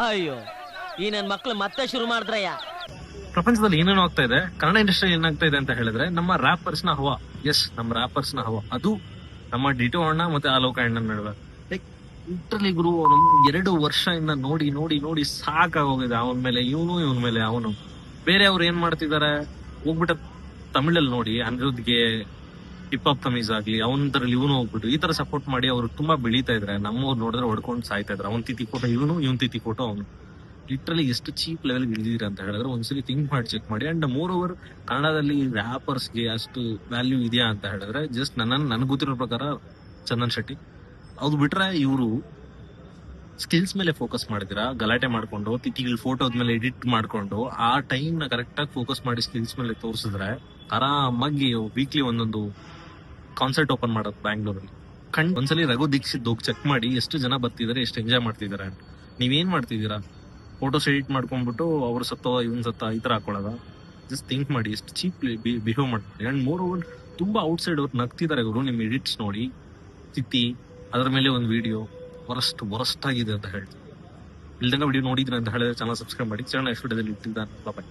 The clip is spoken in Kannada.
ಅಯ್ಯೋ ಈ ನನ್ ಮಕ್ಳು ಮತ್ತೆ ಶುರು ಮಾಡಿದ್ರಯ್ಯ. ಪ್ರಪಂಚದಲ್ಲಿ ಏನೇನು ಆಗ್ತಾ ಇದೆ, ಕನ್ನಡ ಇಂಡಸ್ಟ್ರಿ ಏನಾಗ್ತಾ ಇದೆ ಅಂತ ಹೇಳಿದ್ರೆ ನಮ್ಮ ರ್ಯಾಪರ್ಸ್ ನ ಹವಾ. ಎಸ್, ನಮ್ಮ ರ್ಯಾಪರ್ಸ್ ನ ಹವಾ. ಅದು ನಮ್ಮ ಡಿಟೋ ಅಣ್ಣ ಮತ್ತೆ ಆಲೋಕ ಅಣ್ಣನ ನಡುವೆ. ಲೈಕ್ ಲಿಟ್ರಲಿ ಗುರು, ನಮ್ 2 ವರ್ಷದಿಂದ ನೋಡಿ ನೋಡಿ ನೋಡಿ ಸಾಕಾಗೋಗಿದೆ. ಅವನ ಮೇಲೆ ಇವನ ಮೇಲೆ ಅವನು. ಬೇರೆ ಅವ್ರು ಏನ್ ಮಾಡ್ತಿದಾರೆ ಹೋಗ್ಬಿಟ್ಟ ತಮಿಳಲ್ಲಿ ನೋಡಿ ಅನಿರುದ್ಗೆ ಹಿಪ್ ಹಾಪ್ ತಮೀಸ್ ಆಗ್ಲಿ, ಅವನದ್ರಲ್ಲಿ ಇವನು ಹೋಗ್ಬಿಟ್ಟು ಈ ತರ ಸಪೋರ್ಟ್ ಮಾಡಿ ಅವ್ರು ತುಂಬಾ ಬೆಳೀತಾ ಇದ್ರೆ, ನಮ್ಮವ್ರು ನೋಡಿದ್ರೆ ಹೊಡ್ಕೊಂಡು ಸಾಯ್ತಾ ಇದ್ರೆ. ಅವನ್ ತಿತಿ ಫೋಟೋ ಇವನ್ ತಿತಿ ಫೋಟೋ ಅವನು. ಲಿಟ್ರಲಿ ಎಷ್ಟು ಚೀಪ್ ಲೆವೆಲ್ ಇಳಿದಿರ ಅಂತ ಹೇಳಿದ್ರೆ ಒಂದ್ಸಲಿ ಥಿಂಕ್ ಮಾಡಿ ಚೆಕ್ ಮಾಡಿ. ಅಂಡ್ ಮೋರ್ ಓವರ್, ಕನ್ನಡದಲ್ಲಿ ರ್ಯಾಪರ್ಸ್ಗೆ ಅಷ್ಟು ವ್ಯಾಲ್ಯೂ ಇದೆಯಾ ಅಂತ ಹೇಳಿದ್ರೆ ಜಸ್ಟ್ ನನ್ಗೆ ಗೊತ್ತಿರೋ ಪ್ರಕಾರ ಚಂದನ್ ಶೆಟ್ಟಿ. ಅದು ಬಿಟ್ರೆ ಇವರು ಸ್ಕಿಲ್ಸ್ ಮೇಲೆ ಫೋಕಸ್ ಮಾಡಿದಿರಾ, ಗಲಾಟೆ ಮಾಡ್ಕೊಂಡು ತಿಥಿಗಳ ಫೋಟೋದ ಮೇಲೆ ಎಡಿಟ್ ಮಾಡ್ಕೊಂಡು ಆ ಟೈಮ್ ನ ಕರೆಕ್ಟ್ ಆಗಿ ಫೋಕಸ್ ಮಾಡಿ ಸ್ಕಿಲ್ಸ್ ಮೇಲೆ ತೋರಿಸಿದ್ರೆ ಆರಾಮಾಗಿ ವೀಕ್ಲಿ ಒಂದೊಂದು ಕಾನ್ಸರ್ಟ್ ಓಪನ್ ಮಾಡೋದು ಬ್ಯಾಂಗ್ಳೂರಲ್ಲಿ. ಒಂದ್ಸಲಿ ರಘು ದೀಕ್ಷಿತ್ ಹೋಗಿ ಚೆಕ್ ಮಾಡಿ ಎಷ್ಟು ಜನ ಬರ್ತಿದಾರೆ, ಎಷ್ಟು ಎಂಜಾಯ್ ಮಾಡ್ತಿದಾರೆ. ನೀವೇನ್ ಮಾಡ್ತಿದ್ದೀರಾ? ಫೋಟೋಸ್ ಎಡಿಟ್ ಮಾಡ್ಕೊಂಡ್ಬಿಟ್ಟು ಅವ್ರು ಸತ್ತ ಇವನ್ ಸತ್ತ ಈ ತರ ಹಾಕೊಳ್ಳೋದ? ಜಸ್ಟ್ ಥಿಂಕ್ ಮಾಡಿ, ಎಷ್ಟು ಚೀಪ್ ಬಿಹೇವ್ ಮಾಡ್ತಾರೆ. ಅಂಡ್ ಮೋರ್ ಓವರ್ ತುಂಬಾ ಔಟ್ ಸೈಡ್ ಅವ್ರು ನಗ್ತಿದ್ದಾರೆ ಗುರು. ನಿಮ್ ಎಡಿಟ್ಸ್ ನೋಡಿ, ತಿತ್ತಿ ಅದ್ರ ಮೇಲೆ ಒಂದು ವಿಡಿಯೋ ವರಸ್ಟ್ ಆಗಿದೆ ಅಂತ ಹೇಳಿ. ಇಲ್ದಂಗ ವಿಡಿಯೋ ನೋಡಿದ್ರೆ ಅಂತ ಹೇಳಿದ್ರೆ ಚಾನಲ್ ಸಬ್ಸ್ಕ್ರೈಬ್ ಮಾಡಿ. ಚಾನಲ್ ಎಷ್ಟು ಇಟ್ಟಿದ್ದಾನೆ. ಬಾಯ್.